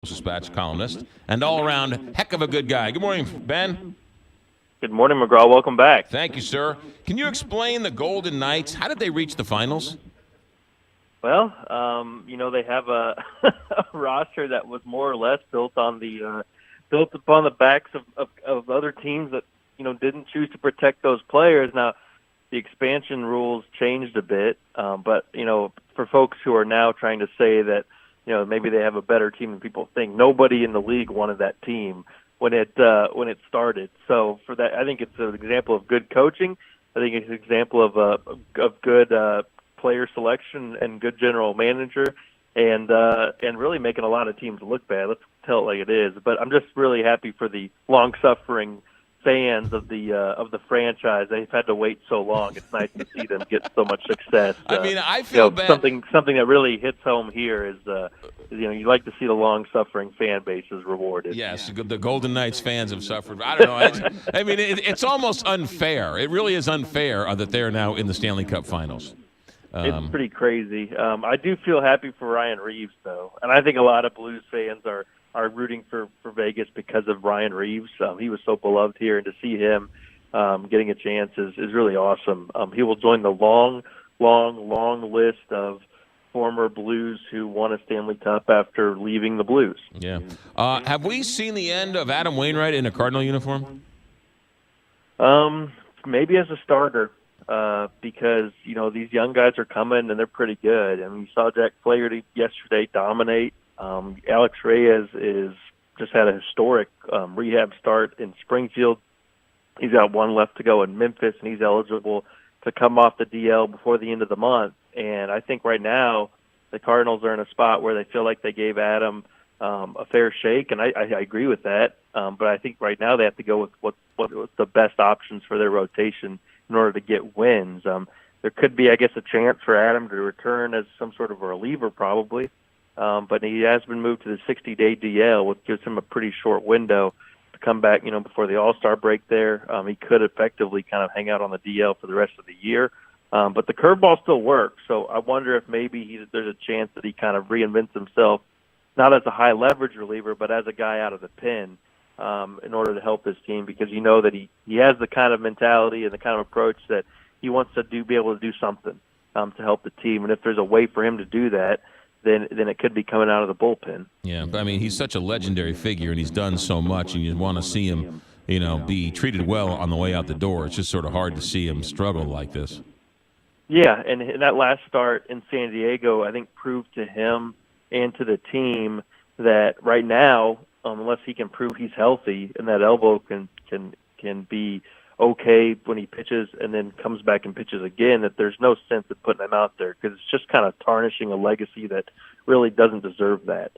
Dispatch columnist and all-around heck of a good guy. Good morning, Ben. Good morning, McGraw. Welcome back. Thank you, sir. Can you explain the Golden Knights? How did they reach the finals? Well, they have a, a roster that was more or less built upon the backs of other teams that didn't choose to protect those players. Now, the expansion rules changed a bit, but for folks who are now trying to say that maybe they have a better team than people think, nobody in the league wanted that team when it started. So for that, I think it's an example of good coaching. I think it's an example of good player selection and good general manager, and really making a lot of teams look bad. Let's tell it like it is. But I'm just really happy for the long-suffering fans of the franchise. They've had to wait so long. It's nice to see them get so much success. I feel bad. Something that really hits home here is you like to see the long-suffering fan bases rewarded. Yes, the Golden Knights fans have suffered. I don't know. It's almost unfair. It really is unfair that they're now in the Stanley Cup Finals. It's pretty crazy. I do feel happy for Ryan Reeves, though, and I think a lot of Blues fans are rooting for Vegas because of Ryan Reeves. He was so beloved here, and to see him getting a chance is really awesome. He will join the long list of former Blues who won a Stanley Cup after leaving the Blues. Yeah. Have we seen the end of Adam Wainwright in a Cardinal uniform? Maybe as a starter. Because these young guys are coming and they're pretty good. I mean, you saw Jack Flaherty yesterday dominate. Alex Reyes is just had a historic rehab start in Springfield. He's got one left to go in Memphis, and he's eligible to come off the DL before the end of the month. And I think right now the Cardinals are in a spot where they feel like they gave Adam a fair shake, and I agree with that. But I think right now they have to go with what's the best options for their rotation in order to get wins. There could be, I guess, a chance for Adam to return as some sort of a reliever probably, but he has been moved to the 60-day DL, which gives him a pretty short window to come back, before the All-Star break there. He could effectively kind of hang out on the DL for the rest of the year, but the curveball still works, so I wonder if maybe there's a chance that he kind of reinvents himself, not as a high-leverage reliever, but as a guy out of the pen, in order to help his team, because that he has the kind of mentality and the kind of approach that he wants to be able to do something to help the team. And if there's a way for him to do that, then it could be coming out of the bullpen. Yeah, but he's such a legendary figure, and he's done so much, and you want to see him, be treated well on the way out the door. It's just sort of hard to see him struggle like this. Yeah, and that last start in San Diego, I think, proved to him and to the team that right now, unless he can prove he's healthy and that elbow can be okay when he pitches and then comes back and pitches again, that there's no sense of putting him out there, because it's just kind of tarnishing a legacy that really doesn't deserve that.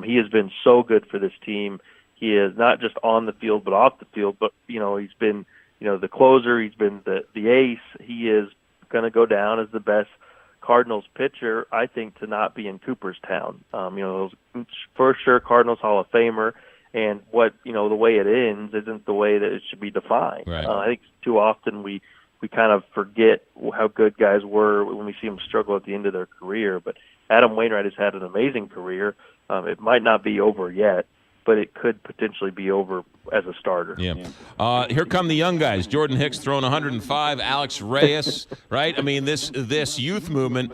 He has been so good for this team. He is not just on the field but off the field, but he's been the closer, he's been the ace. He is going to go down as the best Cardinals pitcher, I think, to not be in Cooperstown. For sure Cardinals Hall of Famer, and the way it ends isn't the way that it should be defined. Right. I think too often we kind of forget how good guys were when we see them struggle at the end of their career. But Adam Wainwright has had an amazing career. It might not be over yet, but it could potentially be over as a starter. Yeah. Here come the young guys. Jordan Hicks throwing 105. Alex Reyes, right? This youth movement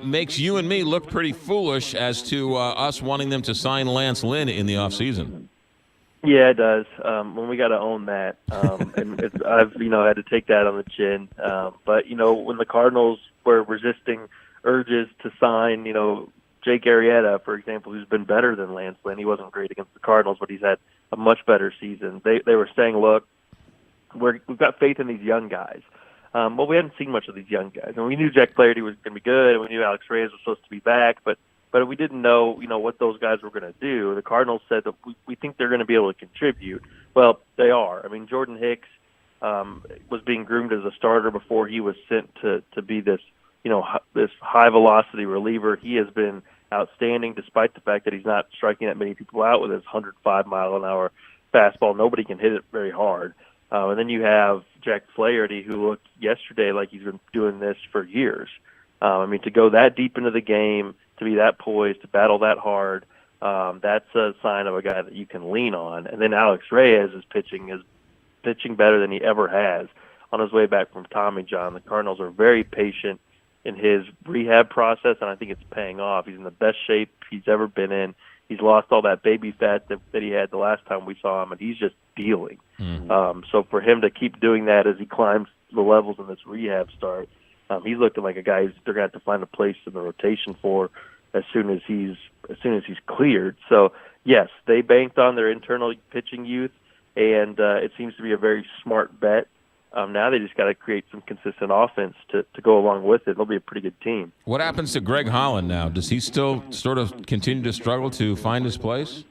makes you and me look pretty foolish as to us wanting them to sign Lance Lynn in the offseason. Yeah, it does. When we got to own that, and I've had to take that on the chin. But when the Cardinals were resisting urges to sign, Jake Arrieta, for example, who's been better than Lance Lynn. He wasn't great against the Cardinals, but he's had a much better season. They were saying, look, we've got faith in these young guys. Well, we hadn't seen much of these young guys. And we knew Jack Flaherty was going to be good, and we knew Alex Reyes was supposed to be back, but we didn't know, what those guys were going to do. The Cardinals said that we think they're going to be able to contribute. Well, they are. Jordan Hicks was being groomed as a starter before he was sent to be this high-velocity reliever. He has been outstanding, despite the fact that he's not striking that many people out with his 105-mile-an-hour fastball. Nobody can hit it very hard. And then you have Jack Flaherty, who looked yesterday like he's been doing this for years. To go that deep into the game, to be that poised, to battle that hard, that's a sign of a guy that you can lean on. And then Alex Reyes is pitching better than he ever has on his way back from Tommy John. The Cardinals are very patient in his rehab process, and I think it's paying off. He's in the best shape he's ever been in. He's lost all that baby fat that he had the last time we saw him, and he's just dealing. So for him to keep doing that as he climbs the levels in this rehab start, he's looking like a guy they're going to have to find a place in the rotation for as soon as he's cleared. So yes, they banked on their internal pitching youth, and it seems to be a very smart bet. Now they just got to create some consistent offense to go along with it. They'll be a pretty good team. What happens to Greg Holland now? Does he still sort of continue to struggle to find his place?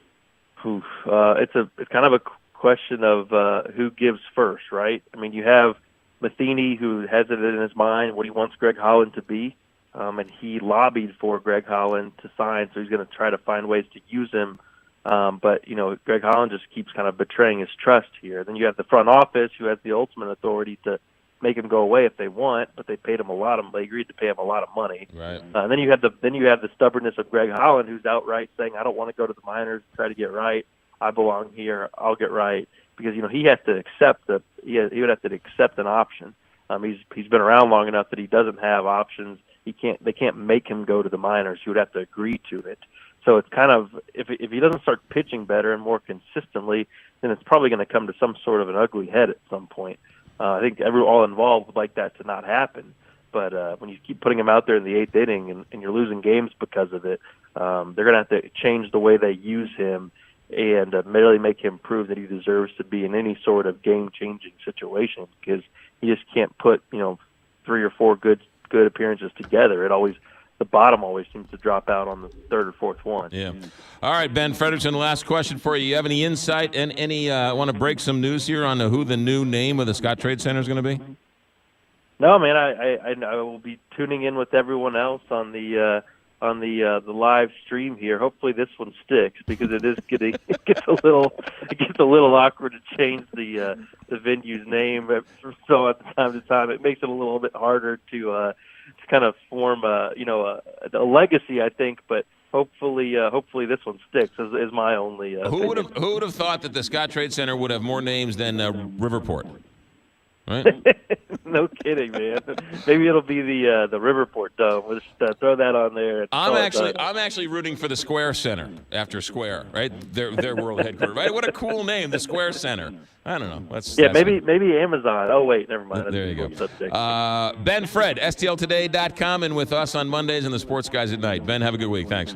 It's kind of a question of who gives first, right? I mean, you have Matheny, who has it in his mind what he wants Greg Holland to be, and he lobbied for Greg Holland to sign, so he's going to try to find ways to use him. But, Greg Holland just keeps kind of betraying his trust here. Then you have the front office, who has the ultimate authority to make him go away if they want, but they paid him they agreed to pay him a lot of money. Right. And then you have the stubbornness of Greg Holland, who's outright saying, I don't want to go to the minors, try to get right. I belong here. I'll get right. Because, he has to accept he would have to accept an option. He's been around long enough that he doesn't have options. They can't make him go to the minors. He would have to agree to it. So it's kind of, if he doesn't start pitching better and more consistently, then it's probably going to come to some sort of an ugly head at some point. I think all involved would like that to not happen. But when you keep putting him out there in the eighth inning and you're losing games because of it, they're going to have to change the way they use him and really make him prove that he deserves to be in any sort of game-changing situation, because he just can't put 3 or 4 good appearances together. The bottom always seems to drop out on the third or fourth one. Yeah. All right, Ben Frederickson, last question for you. You have any insight and want to break some news here on who the new name of the Scott Trade Center is going to be? No, man. I will be tuning in with everyone else on the live stream here. Hopefully this one sticks, because it gets a little awkward to change the venue's name so at time to time. It makes it a little bit harder to kind of form a legacy, I think, but hopefully this one sticks is my only Who would have thought that the Scott Trade Center would have more names than Riverport? Right? No kidding, man. Maybe it'll be the Riverport Dome. We'll just throw that on there. I'm actually rooting for the Square Center after Square, right? Their world headquarters, right? What a cool name, the Square Center. I don't know. Maybe Amazon. Oh wait, never mind. There you go. Ben Fred, STLtoday.com, and with us on Mondays and the Sports Guys at Night. Ben, have a good week. Thanks.